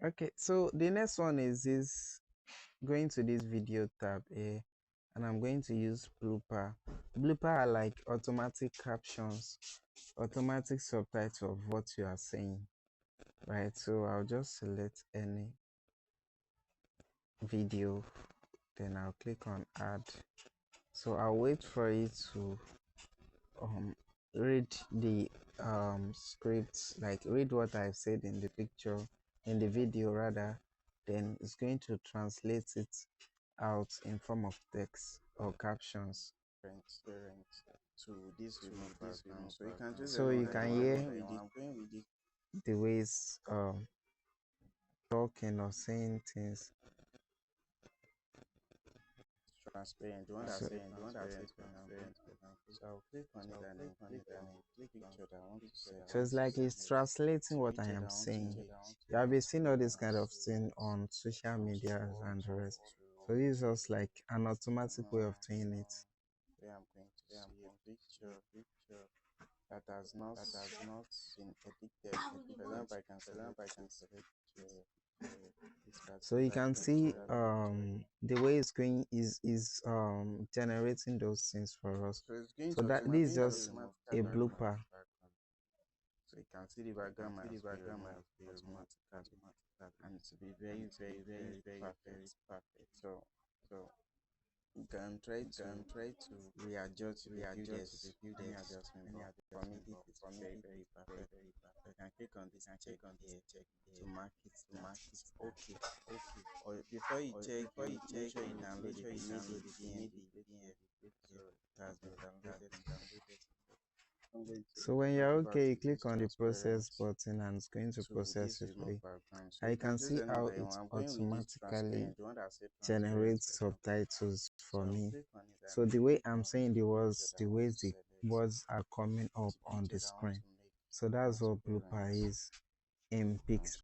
Okay, so the next one is this, going to this video tab here, and I'm going to use blooper. Blooper are like automatic captions, automatic subtitle of what you are saying, right? So I'll just select any video, then I'll click on add. So I'll wait for it to um read the script, like read what I've said in the picture, in the video rather. Then it's going to translate it out in form of text or captions. Parent to this remote background. So you can just So you can hear I'm going with it. the ways talking or saying things. Transparent, the one that So, says transparent. So I'll click on it and then click on picture that I want to save. so it's like it's translating what I am saying. You have been seeing all this kind of thing on social media and the rest. So this is just like an automatic way of doing it. Where I'm going to see a picture that has not been edited. For example, I can select this picture. So you can see the way it's going is generating those things for us. So it's going So to that this is automatically just remove a the background. blooper. So you can see the background has been removed automatically, and to be very perfect. So you can try to readjust if you feel there's any adjustment, but for me this is very perfect. So you can click on this check here to mark it okay. Or before you check, you make sure you download it. You need the PNG PDF. So it has been downloaded. I'm going to So when you're go back okay, to you this click on the transparent process button and it's going to to process this it for remote you. background. So I you can can choose see any how that you it want. I'm going with this automatically transparent, the one that says transparent, for generates example. subtitles So for I'll me. click on it and So then the way click I'm on saying the the picture words, that the I want ways to the select, words are coming up the on picture the that I want screen. to make So that's what Blooper transparent. is in Transparent.